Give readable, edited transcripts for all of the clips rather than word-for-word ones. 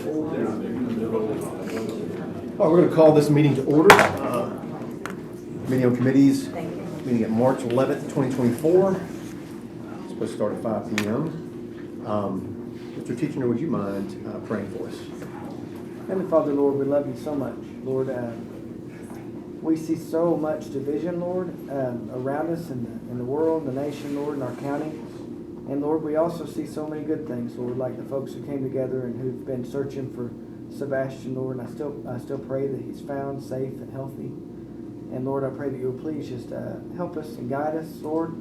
All right, we're going to call this meeting to order. Meeting on committees, meeting at March 11th, 2024. It's supposed to start at 5 p.m. Mr. Teacher, would you mind praying for us? Heavenly Father, Lord, we love you so much. Lord, we see so much division, Lord, around us in the world, the nation, Lord, in our county. And Lord, we also see so many good things, Lord, like the folks who came together and who've been searching for Sebastian, Lord. And I still pray that he's found safe and healthy. And Lord, I pray that you will please just help us and guide us, Lord.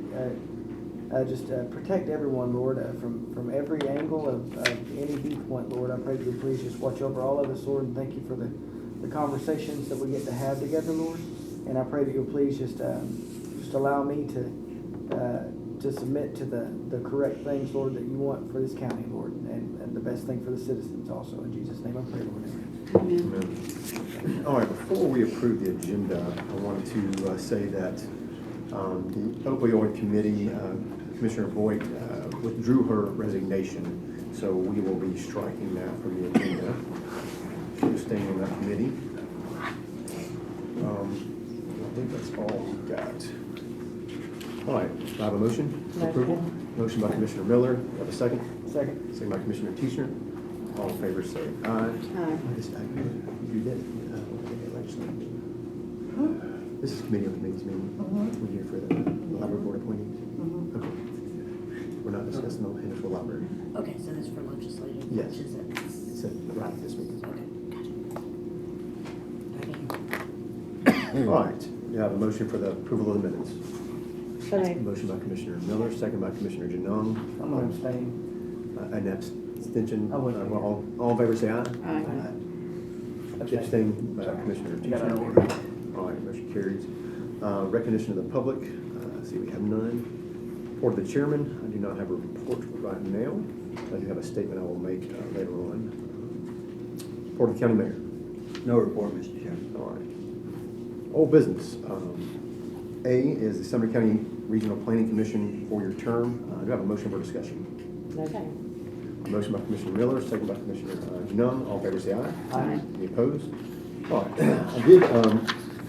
Just protect everyone, Lord, from every angle of any viewpoint, Lord. I pray that you please just watch over all of us, Lord, and thank you for the conversations that we get to have together, Lord. And I pray that you'll please just allow me to submit to the correct things, Lord, that you want for this county, Lord, and the best thing for the citizens also. In Jesus' name I pray, Lord. Amen. Amen. All right, before we approve the agenda, I wanted to say that the opioid committee, Commissioner Boyd withdrew her resignation, so we will be striking that from the agenda. She was staying in that committee. I think that's all we've got. All right, I have a motion for approval. Motion by Commissioner Miller. Do I have a second? Second. Second by Commissioner Teacher. All in favor say aye. Aye. You did. This is committee on committees meeting. We're here for the library board appointees. Okay. We're not discussing the Hendersonville Library. Okay, so that's for legislative. Yes. Which is it? It's right at this meeting. Okay, All right. You have a motion for the approval of the minutes. gotcha. Motion by Commissioner Miller, second by Commissioner Janong. I'm going to abstain. An abstention. I wouldn't. All in favor say aye. Aye. Abstain by Commissioner Teacher. All right, motion carries. Recognition of the public. See, we have none. Report of the chairman. I do not have a report right now. I do have a statement I will make later on. Report of the county mayor. No report, Mr. Chairman. All right. Old business. A is the Sumner County Regional Planning Commission for your term. Do I have a motion for discussion? Okay. A motion by Commissioner Miller, second by Commissioner Nunn. All in favor say aye. Aye. Any opposed? All right. I did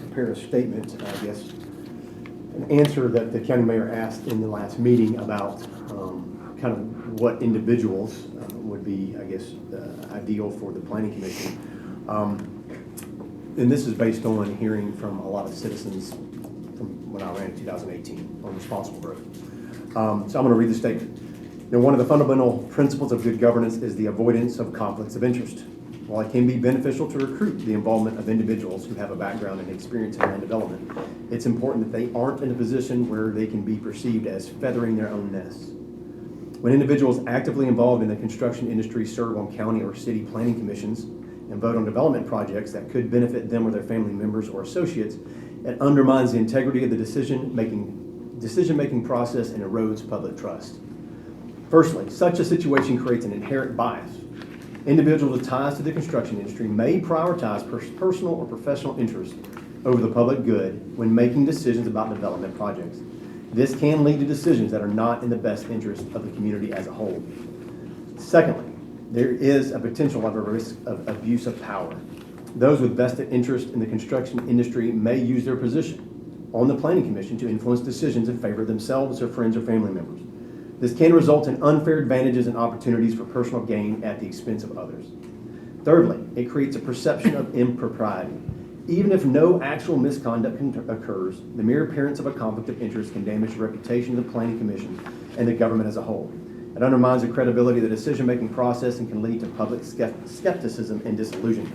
prepare a statement, I guess, an answer that the county mayor asked in the last meeting about kind of what individuals would be, I guess, ideal for the planning commission. And this is based on hearing from a lot of citizens from when I ran in 2018 on responsible growth. So I'm going to read the statement. One of the fundamental principles of good governance is the avoidance of conflicts of interest. While it can be beneficial to recruit the involvement of individuals who have a background and experience in land development, it's important that they aren't in a position where they can be perceived as feathering their own nests. When individuals actively involved in the construction industry serve on county or city planning commissions and vote on development projects that could benefit them or their family members or associates, it undermines the integrity of the decision-making process and erodes public trust. Firstly, such a situation creates an inherent bias. Individuals with ties to the construction industry may prioritize personal or professional interests over the public good when making decisions about development projects. This can lead to decisions that are not in the best interest of the community as a whole. Secondly, there is a potential of a risk of abuse of power. Those with vested interest in the construction industry may use their position on the planning commission to influence decisions in favor of themselves, their friends, or family members. This can result in unfair advantages and opportunities for personal gain at the expense of others. Thirdly, it creates a perception of impropriety. Even if no actual misconduct occurs, the mere appearance of a conflict of interest can damage the reputation of the planning commission and the government as a whole. It undermines the credibility of the decision-making process and can lead to public skepticism and disillusionment.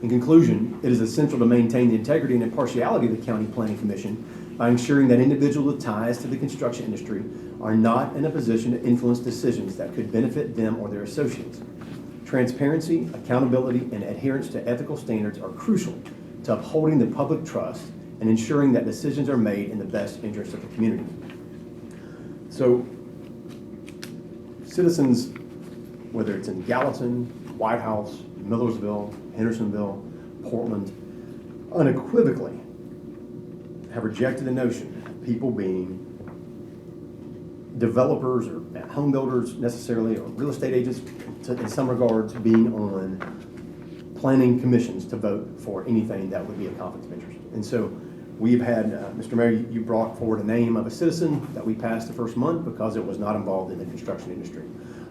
In conclusion, it is essential to maintain the integrity and impartiality of the County Planning Commission by ensuring that individuals with ties to the construction industry are not in a position to influence decisions that could benefit them or their associates. Transparency, accountability, and adherence to ethical standards are crucial to upholding the public trust and ensuring that decisions are made in the best interest of the community. So, citizens, whether it's in Gallatin, White House, Millersville, Hendersonville, Portland, unequivocally have rejected the notion of people being developers or home builders necessarily, or real estate agents, in some regards, being on planning commissions to vote for anything that would be a conflict of interest. And so we've had, Mr. Mayor, you brought forward a name of a citizen that we passed the first month because it was not involved in the construction industry.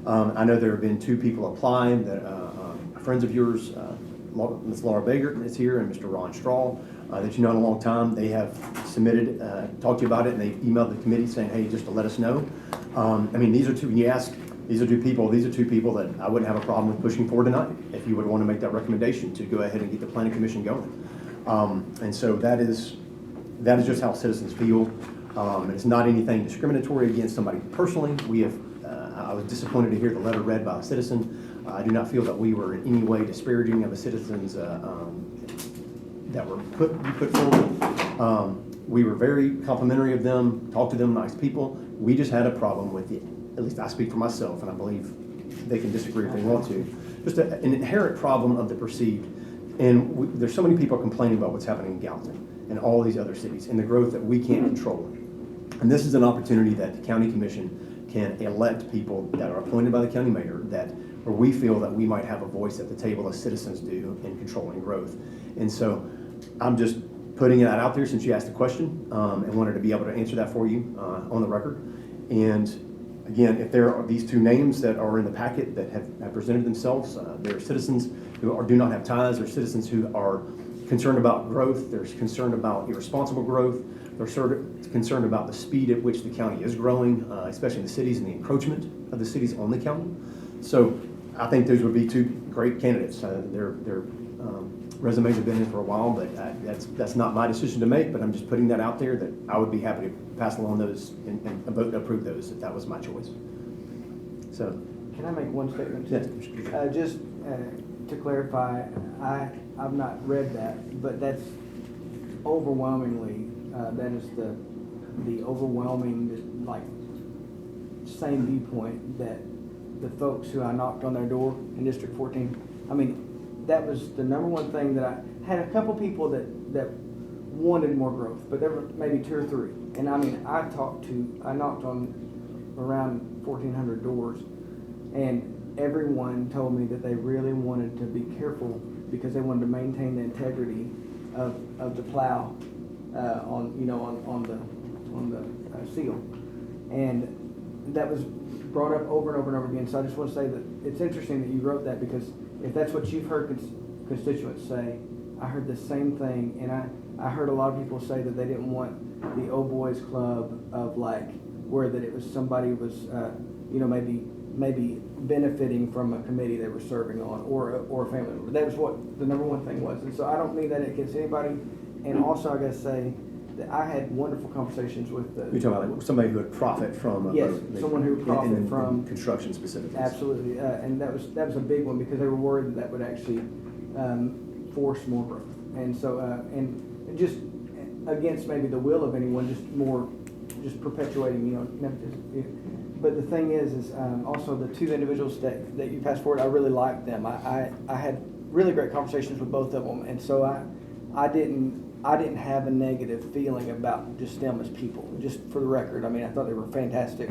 I know there have been 2 people applying that friends of yours, Ms. Laura Baker is here, and Mr. Ron Straw, that you know in a long time. They have submitted, talked to you about it, and they emailed the committee saying, hey, just to let us know. I mean, these are 2, when you ask, these are 2 people that I wouldn't have a problem with pushing forward tonight if you would want to make that recommendation to go ahead and get the planning commission going. And so that is just how citizens feel. It's not anything discriminatory against somebody personally. I was disappointed to hear the letter read by a citizen. I do not feel that we were in any way disparaging of the citizens that were put forward. We were very complimentary of them, talked to them, nice people. We just had a problem with it. At least I speak for myself, and I believe they can disagree if they want to. Just an inherent problem of the perceived. And there's so many people complaining about what's happening in Gallatin and all these other cities and the growth that we can't control. And this is an opportunity that the county commission can elect people that are appointed by the county mayor where we feel that we might have a voice at the table as citizens do in controlling growth. And so I'm just putting that out there since you asked the question and wanted to be able to answer that for you on the record. And again, if there are these 2 names that are in the packet that have presented themselves, they're citizens who do not have ties, they're citizens who are concerned about growth, they're concerned about irresponsible growth, they're sort of concerned about the speed at which the county is growing, especially in the cities and the encroachment of the cities on the county. So I think those would be 2 great candidates. Their resumes have been in for a while, but that's not my decision to make, but I'm just putting that out there that I would be happy to pass along those and vote to approve those if that was my choice. So. Can I make one statement? Yes. Just to clarify, I've not read that, but that's overwhelmingly, that is the overwhelming, like, same viewpoint that the folks who I knocked on their door in District 14, I mean, that was the number one thing that I had. A couple people that wanted more growth, but there were maybe 2 or 3. And I mean, I knocked on around 1,400 doors, and everyone told me that they really wanted to be careful because they wanted to maintain the integrity of the plow on the seal, and that was brought up over and over and over again. So I just want to say that it's interesting that you wrote that, because if that's what you've heard constituents say, I heard the same thing, and I heard a lot of people say that they didn't want the old boys club of, like, where that it was somebody was maybe benefiting from a committee they were serving on, or a family member. That was what the number one thing was. And so I don't mean that against anybody. And also I gotta say that I had wonderful conversations with the. You're talking about like somebody who would profit from. Yes, someone who would profit from construction specifically. Absolutely, and that was a big one, because they were worried that would actually force more growth. And so and just against maybe the will of anyone, just perpetuating, nepotism. But the thing is also the 2 individuals that you passed forward, I really liked them. I had really great conversations with both of them, and so I didn't have a negative feeling about just them as people. Just for the record, I mean, I thought they were fantastic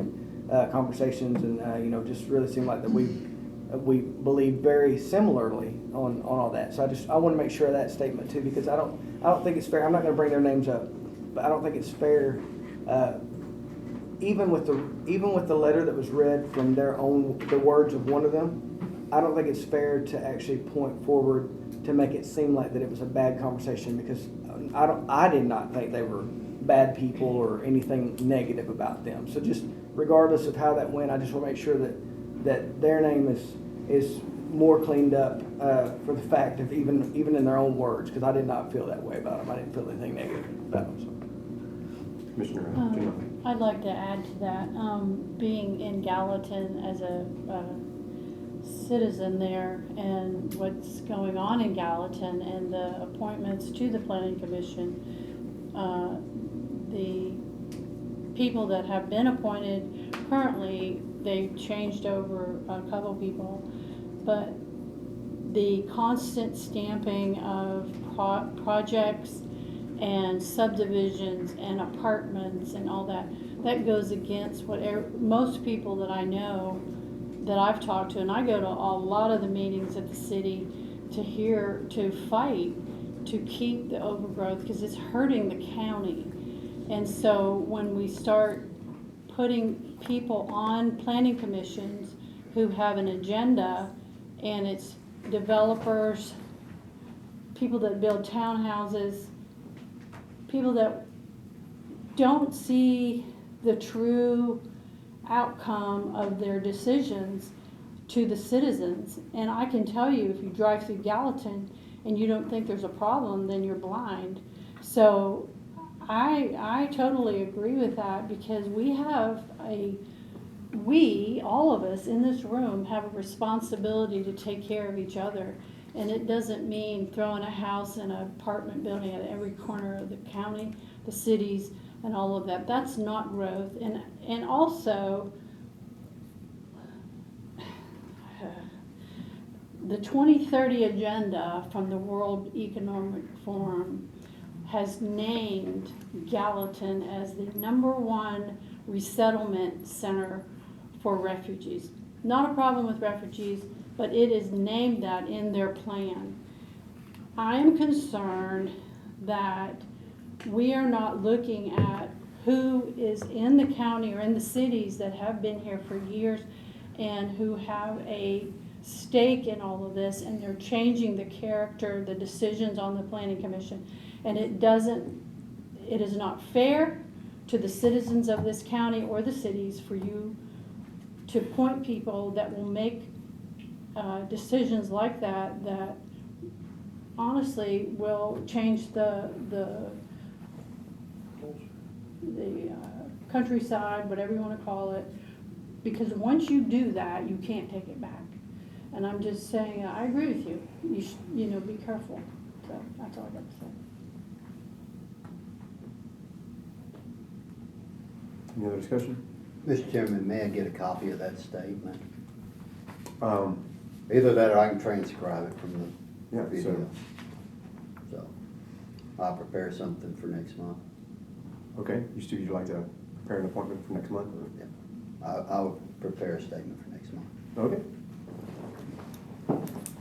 conversations, and just really seemed like that we believe very similarly on all that. So I want to make sure of that statement too, because I don't think it's fair. I'm not going to bring their names up, but I don't think it's fair. Even with the letter that was read from the words of one of them, I don't think it's fair to actually point forward to make it seem like that it was a bad conversation, because I did not think they were bad people or anything negative about them. So just regardless of how that went, I just want to make sure that their name is more cleaned up for the fact of even in their own words, because I did not feel that way about them. I didn't feel anything negative about them. So. Commissioner. I'd like to add to that, being in Gallatin as a citizen there, and what's going on in Gallatin and the appointments to the Planning Commission, the people that have been appointed currently, they've changed over a couple people, but the constant stamping of projects and subdivisions and apartments and all that, that goes against what most people that I know, that I've talked to, and I go to a lot of the meetings at the city to fight to keep the overgrowth, because it's hurting the county. And so when we start putting people on planning commissions who have an agenda, and it's developers, people that build townhouses, people that don't see the true outcome of their decisions to the citizens. And I can tell you, if you drive through Gallatin and you don't think there's a problem, then you're blind. So I totally agree with that, because all of us in this room have a responsibility to take care of each other. And it doesn't mean throwing a house and an apartment building at every corner of the county, the cities, and all of that. That's not growth. And also, the 2030 agenda from the World Economic Forum has named Gallatin as the #1 resettlement center for refugees. Not a problem with refugees, but it is named that in their plan. I am concerned that we are not looking at who is in the county or in the cities that have been here for years and who have a stake in all of this, and they're changing the character, the decisions on the planning commission. And it is not fair to the citizens of this county or the cities for you to appoint people that will make decisions like that, that honestly will change the countryside, whatever you want to call it, because once you do that, you can't take it back. And I'm just saying, I agree with you. You should, be careful. So that's all I got to say. Any other discussion? Mr. Chairman, may I get a copy of that statement? Um, Either that or I can transcribe it from the Yeah, video. So I'll prepare something for next month. Okay, you'd like to prepare an appointment for next month? Or? Yeah. I'll prepare a statement for next month. Okay.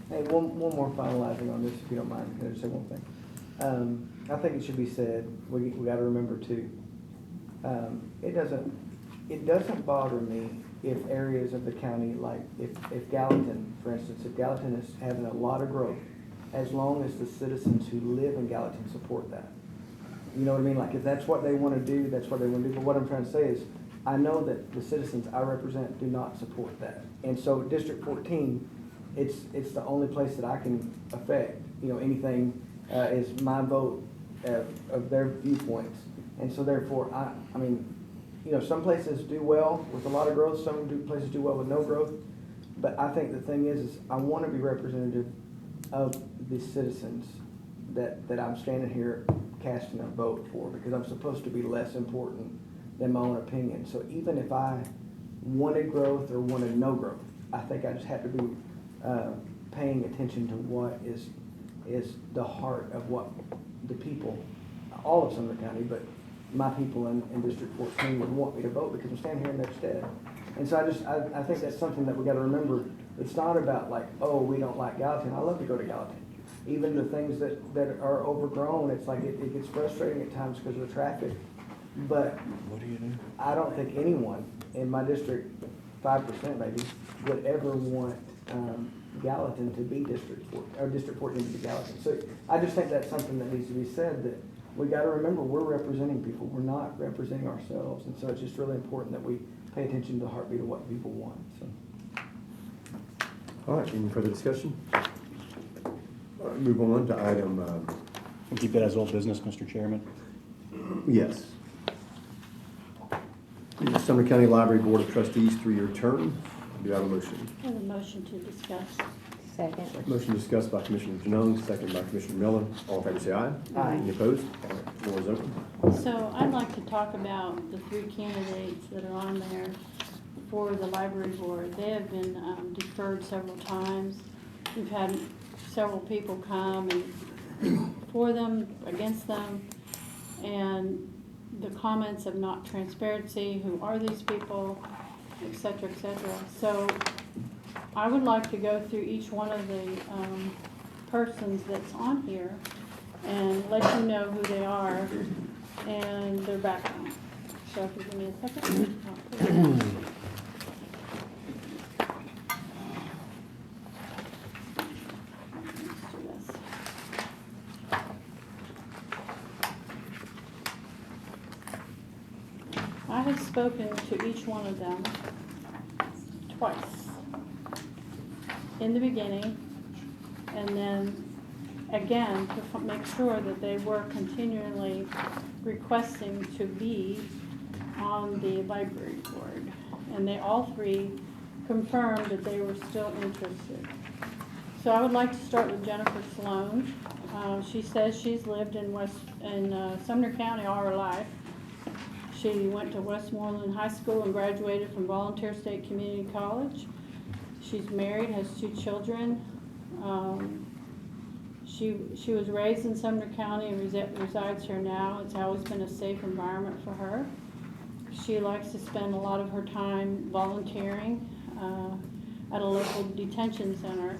Hey, one more finalizing on this, if you don't mind. Can I just say one thing? I think it should be said, we gotta remember too, it doesn't bother me if areas of the county, like if Gallatin, for instance, if Gallatin is having a lot of growth, as long as the citizens who live in Gallatin support that. You know what I mean? Like, if that's what they wanna do, that's what they wanna do. But what I'm trying to say is, I know that the citizens I represent do not support that. And so District 14, it's the only place that I can affect, anything is my vote of their viewpoints. And so therefore, I mean, some places do well with a lot of growth, places do well with no growth. But I think the thing is I want to be representative of the citizens that I'm standing here casting a vote for, because I'm supposed to be less important than my own opinion. So even if I wanted growth or wanted no growth, I think I just have to be paying attention to what is the heart of what the people, all of Sumner County, but my people in District 14 would want me to vote, because I'm standing here in their stead. And so I think that's something that we got to remember. It's not about like, oh, we don't like Gallatin. I love to go to Gallatin. Even the things that are overgrown, it's like it gets frustrating at times because of the traffic. But I don't think anyone in my district, 5% maybe, would ever want Gallatin to be District 14 to be Gallatin. So I just think that's something that needs to be said, that we got to remember we're representing people. We're not representing ourselves. And so it's just really important that we pay attention to the heartbeat of what people want. So. All right, any further discussion? All right, move on to item, We'll keep it as old business, Mr. Chairman. yes. Sumner County Library Board of Trustees, 3-year term. Do I have a motion? I have a motion to discuss. Second. Motion discussed by Commissioner Janung, second by Commissioner Miller. All in favor say aye. Aye. Any opposed? All right, floor is open. So I'd like to talk about the 3 candidates that are on there for the library board. They have been deferred several times. We've had several people come and for them, against them, and the comments of not transparency, who are these people, et cetera, et cetera. So I would like to go through each one of the persons that's on here and let you know who they are and their background. So if you give me a second. I'll put it on. Let's do this. I have spoken to each one of them twice. In the beginning, and then again to make sure that they were continually requesting to be on the library board. And they all three confirmed that they were still interested. So I would like to start with Jennifer Sloan. She says she's lived in Sumner County all her life. She went to Westmoreland High School and graduated from Volunteer State Community College. She's married, has 2 children. She was raised in Sumner County and resides here now. It's always been a safe environment for her. She likes to spend a lot of her time volunteering at a local detention center.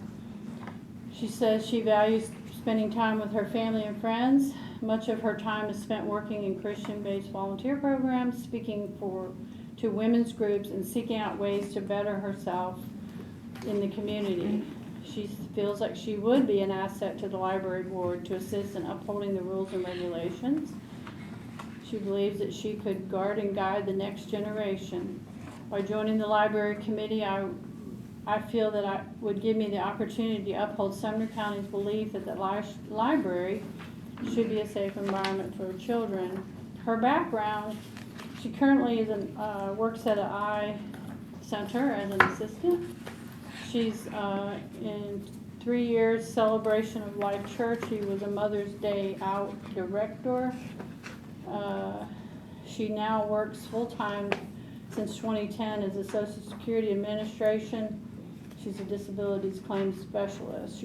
She says she values spending time with her family and friends. Much of her time is spent working in Christian-based volunteer programs, speaking to women's groups, and seeking out ways to better herself in the community. She feels like she would be an asset to the library board to assist in upholding the rules and regulations. She believes that she could guard and guide the next generation. By joining the library committee, I feel that it would give me the opportunity to uphold Sumner County's belief that the library should be a safe environment for children. Her background, she currently works at an eye center as an assistant. She's in 3 years Celebration of Life Church. She was a Mother's Day Out director. She now works full-time since 2010 as a Social Security Administration. She's a disabilities claims specialist.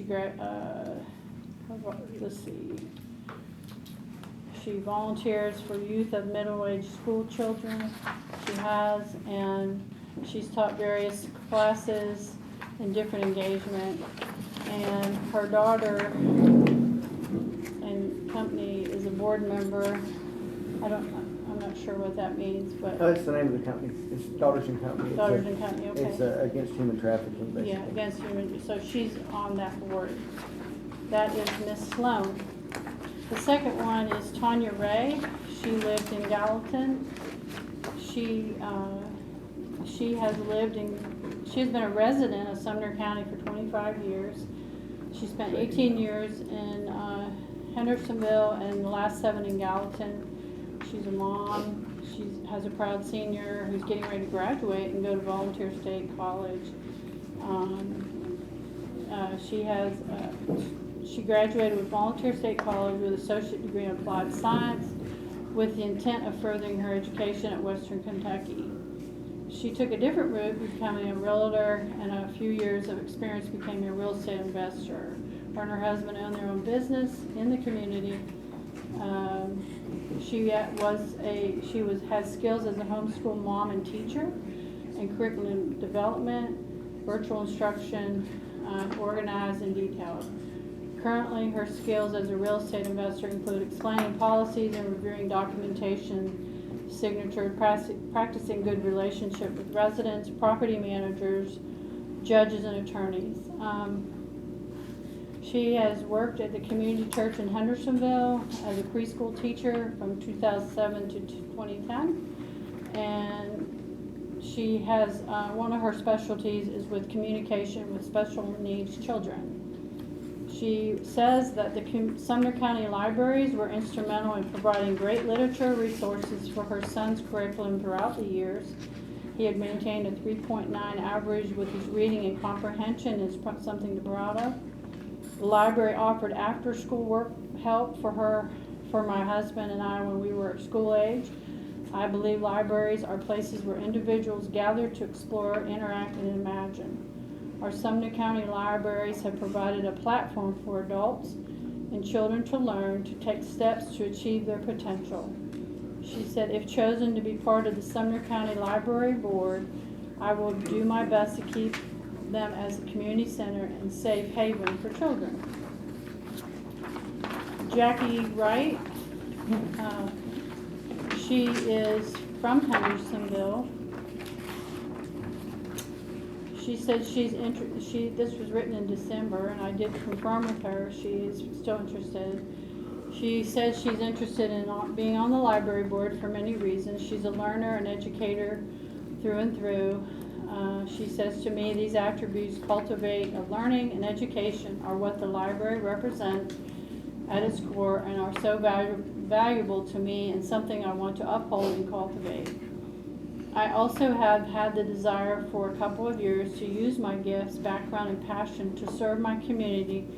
Let's see. She volunteers for youth of middle-aged school children. She has, and she's taught various classes in different engagement. And her daughter and company is a board member. I'm not sure what that means, but. Oh, that's the name of the company. It's Daughters and Company. Daughters and Company, okay. It's against human trafficking, basically. Yeah, against human, so she's on that board. That is Miss Sloan. The second one is Tanya Ray. She lived in Gallatin. She has been a resident of Sumner County for 25 years. She spent 18 years in Hendersonville and the last 7 in Gallatin. She's a mom. She has a proud senior who's getting ready to graduate and go to Volunteer State College. She graduated with Volunteer State College with an associate degree in applied science with the intent of furthering her education at Western Kentucky. She took a different route, becoming a realtor, and a few years of experience became a real estate investor. Her and her husband own their own business in the community. She has skills as a homeschool mom and teacher in curriculum development, virtual instruction, organized and detailed. Currently, her skills as a real estate investor include explaining policies and reviewing documentation, signature, practicing good relationship with residents, property managers, judges, and attorneys. She has worked at the community church in Hendersonville as a preschool teacher from 2007 to 2010. And she has, one of her specialties is with communication with special needs children. She says that the Sumner County libraries were instrumental in providing great literature resources for her son's curriculum throughout the years. He had maintained a 3.9 average with his reading and comprehension, is something to be proud of. The library offered after-school work help for my husband and I when we were at school age. I believe libraries are places where individuals gather to explore, interact, and imagine. Our Sumner County libraries have provided a platform for adults and children to learn to take steps to achieve their potential. She said, if chosen to be part of the Sumner County Library Board, I will do my best to keep them as a community center and safe haven for children. Jackie Wright, she is from Hendersonville. She said this was written in December, and I did confirm with her she is still interested. She says she's interested in being on the library board for many reasons. She's a learner and educator through and through. She says to me, these attributes cultivate a learning and education are what the library represents at its core and are so valuable to me and something I want to uphold and cultivate. I also have had the desire for a couple of years to use my gifts, background, and passion to serve my community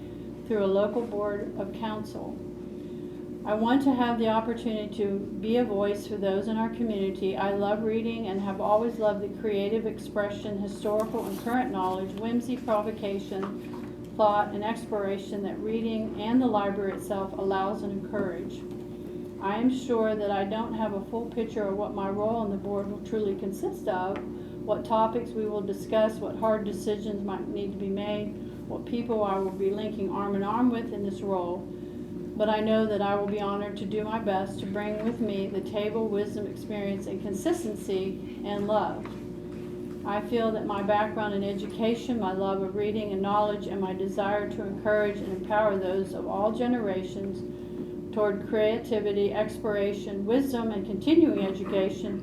through a local board of council. I want to have the opportunity to be a voice for those in our community. I love reading and have always loved the creative expression, historical and current knowledge, whimsy, provocation, thought, and exploration that reading and the library itself allows and encourages. I am sure that I don't have a full picture of what my role on the board will truly consist of, what topics we will discuss, what hard decisions might need to be made, what people I will be linking arm in arm with in this role. But I know that I will be honored to do my best to bring with me the table, wisdom, experience, and consistency and love. I feel that my background in education, my love of reading and knowledge, and my desire to encourage and empower those of all generations toward creativity, exploration, wisdom, and continuing education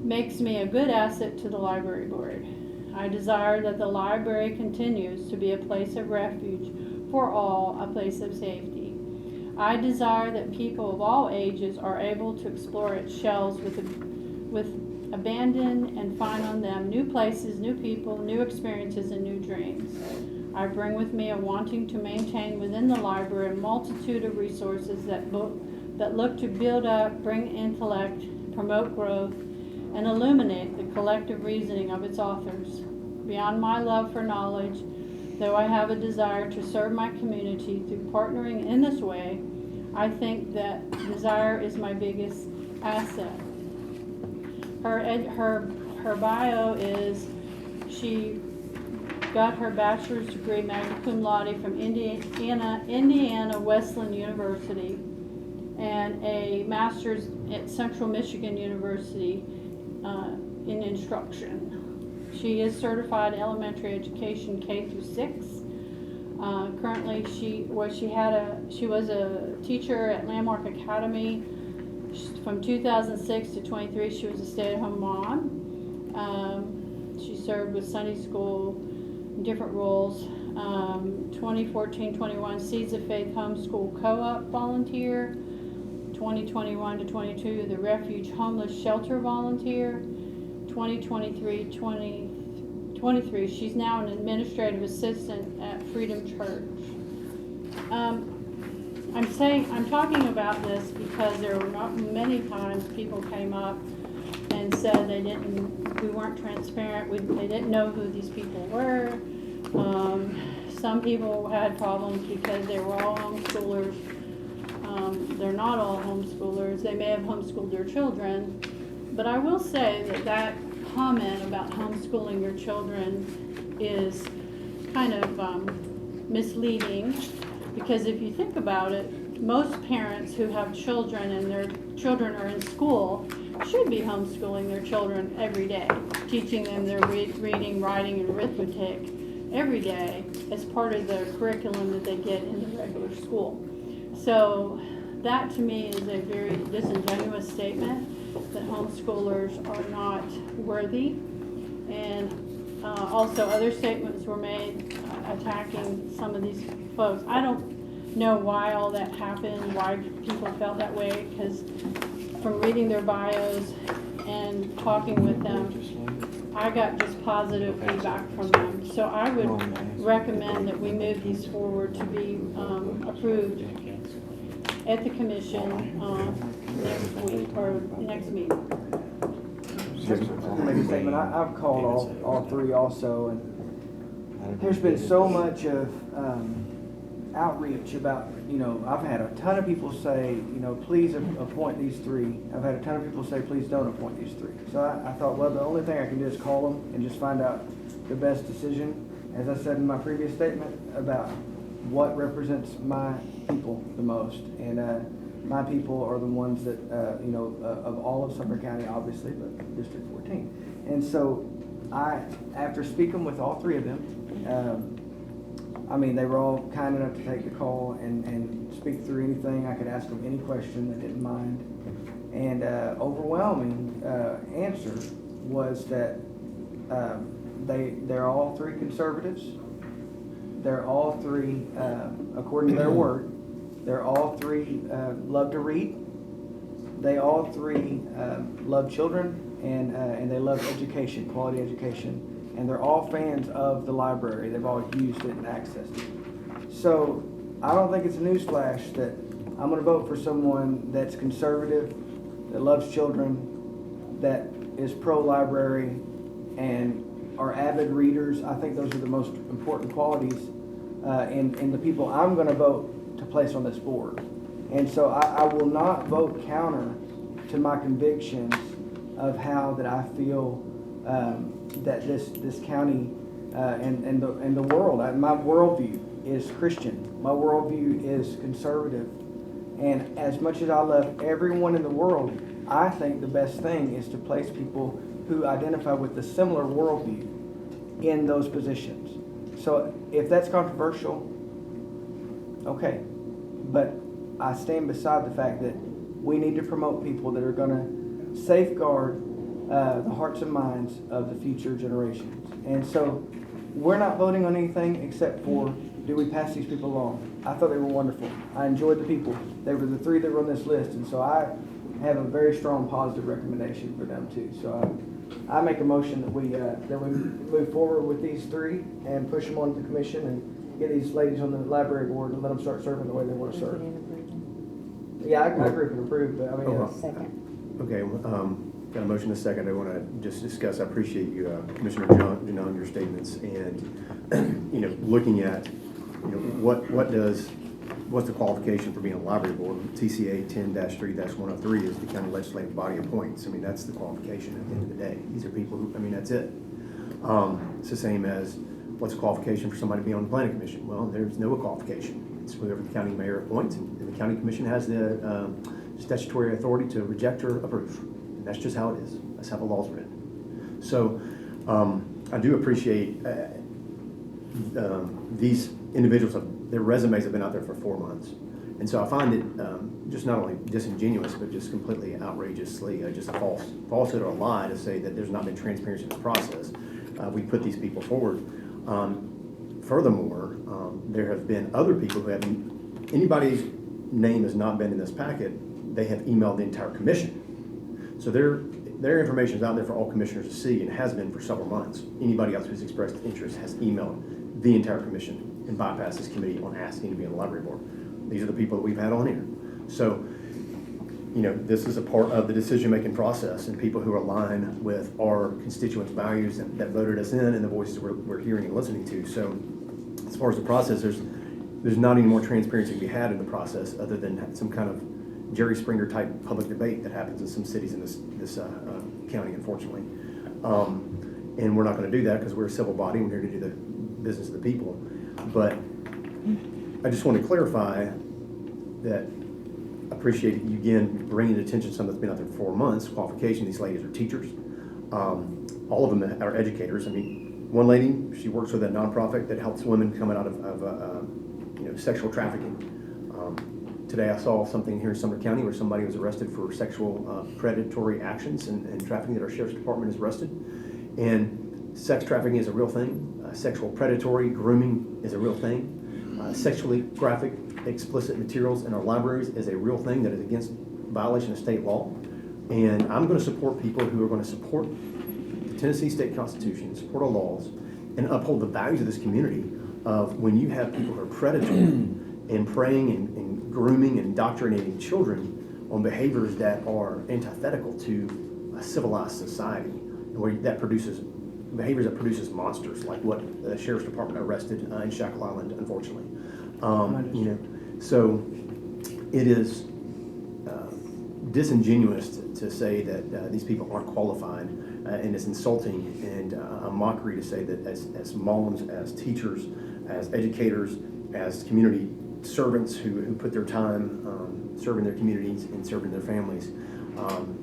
makes me a good asset to the library board. I desire that the library continues to be a place of refuge for all, a place of safety. I desire that people of all ages are able to explore its shelves with abandon and find on them new places, new people, new experiences, and new dreams. I bring with me a wanting to maintain within the library a multitude of resources that look to build up, bring intellect, promote growth, and illuminate the collective reasoning of its authors. Beyond my love for knowledge, though I have a desire to serve my community through partnering in this way, I think that desire is my biggest asset. Her bio is she got her bachelor's degree magna cum laude from Indiana Wesleyan University and a master's at Central Michigan University in instruction. She is certified elementary education K through 6. Currently, she was a teacher at Landmark Academy from 2006 to 23. She was a stay-at-home mom. She served with Sunday school, different roles. 2014-21 Seeds of Faith Homeschool Co-op volunteer. 2021 to 22 the Refuge Homeless Shelter volunteer. 2023 she's now an administrative assistant at Freedom Church. I'm talking about this because there were not many times people came up and said we weren't transparent, they didn't know who these people were. Some people had problems because they were all homeschoolers. They're not all homeschoolers. They may have homeschooled their children. But I will say that comment about homeschooling your children is kind of misleading, because if you think about it, most parents who have children and their children are in school should be homeschooling their children every day, teaching them their reading, writing, and arithmetic every day as part of the curriculum that they get in the regular school. So that to me is a very disingenuous statement that homeschoolers are not worthy. And also other statements were made attacking some of these folks. I don't know why all that happened, why people felt that way, because from reading their bios and talking with them, I got just positive feedback from them. So I would recommend that we move these forward to be approved at the commission next week or next meeting. Make a statement. I've called all three also, and there's been so much of outreach about, I've had a ton of people say, please appoint these three. I've had a ton of people say, please don't appoint these three. So I thought, well, the only thing I can do is call them and just find out the best decision. As I said in my previous statement, about what represents my people the most. And my people are the ones that, of all of Sumner County, obviously, but District 14. And so after speaking with all three of them, they were all kind enough to take the call and speak through anything. I could ask them any question, they didn't mind. And overwhelming answer was that they're all three conservatives. They're all three, according to their word, they're all three love to read. They all three love children and they love education, quality education. And they're all fans of the library. They've all used it and accessed it. So I don't think it's a newsflash that I'm going to vote for someone that's conservative, that loves children, that is pro-library, and are avid readers. I think those are the most important qualities in the people I'm going to vote to place on this board. And so I will not vote counter to my convictions of how that I feel that this county and the world, my worldview is Christian. My worldview is conservative. And as much as I love everyone in the world, I think the best thing is to place people who identify with the similar worldview in those positions. So if that's controversial, okay. But I stand beside the fact that we need to promote people that are going to safeguard the hearts and minds of the future generations. And so we're not voting on anything except for, do we pass these people along? I thought they were wonderful. I enjoyed the people. They were the three that were on this list. And so I have a very strong positive recommendation for them too. So I make a motion that we move forward with these three and push them on to the commission and get these ladies on the library board and let them start serving the way they want to serve. Yeah, I agree with approve, but Second. Okay, got a motion and a second. I want to just discuss, I appreciate you, Commissioner John, your statements and, looking at, what's the qualification for being a library board? TCA 10-3-103 is the county legislative body appoints. That's the qualification at the end of the day. These are people who, that's it. It's the same as what's the qualification for somebody to be on the planning commission? Well, there's no qualification. It's whatever the county mayor appoints, and the county commission has the statutory authority to reject or approve. And that's just how it is. That's how the law's written. So I do appreciate these individuals, their resumes have been out there for 4 months. And so I find it just not only disingenuous, but just completely outrageously just a falsehood or a lie to say that there's not been transparency in the process. We put these people forward. Furthermore, there have been other people who have, anybody's name has not been in this packet, they have emailed the entire commission. So their information is out there for all commissioners to see and has been for several months. Anybody else who's expressed interest has emailed the entire commission and bypassed this committee on asking to be on the library board. These are the people that we've had on here. So, this is a part of the decision-making process and people who align with our constituents' values that voted us in and the voices we're hearing and listening to. So, as far as the process, there's not any more transparency to be had in the process other than some kind of Jerry Springer type public debate that happens in some cities in this county, unfortunately. And we're not going to do that because we're a civil body. We're here to do the business of the people. But I just want to clarify that I appreciate you again bringing attention to something that's been out there for 4 months. Qualification, these ladies are teachers. All of them are educators. One lady, she works with a nonprofit that helps women coming out of sexual trafficking. Today I saw something here in Sumner County where somebody was arrested for sexual predatory actions and trafficking that our sheriff's department has arrested. And sex trafficking is a real thing. Sexual predatory grooming is a real thing. Sexually graphic, explicit materials in our libraries is a real thing that is against violation of state law. And I'm going to support people who are going to support the Tennessee State Constitution, support our laws, and uphold the values of this community of when you have people who are predatory and preying and grooming and indoctrinating children on behaviors that are antithetical to a civilized society, and where that produces behaviors that produces monsters, like what the sheriff's department arrested in Shackle Island, unfortunately. You know, so it is disingenuous to say that these people aren't qualified, and it's insulting and a mockery to say that as moms, as teachers, as educators, as community servants who put their time serving their communities and serving their families,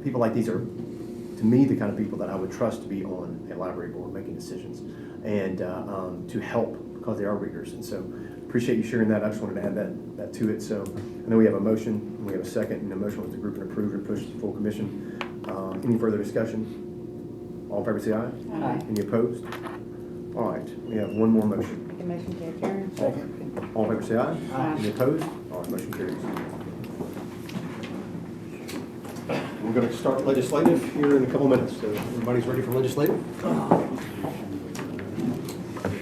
people like these are, to me, the kind of people that I would trust to be on a library board making decisions and to help, because they are readers. And so appreciate you sharing that. I just wanted to add that to it. So I know we have a motion, and we have a second, and the motion was to group and approve and push to full commission. Any further discussion? All in favor say aye. Aye. Any opposed? All right, we have one more motion. Make a motion to adjourn. Second. All in favor say aye. Aye. Any opposed? All right, motion carries. We're going to start legislative here in a couple minutes, so everybody's ready for legislative?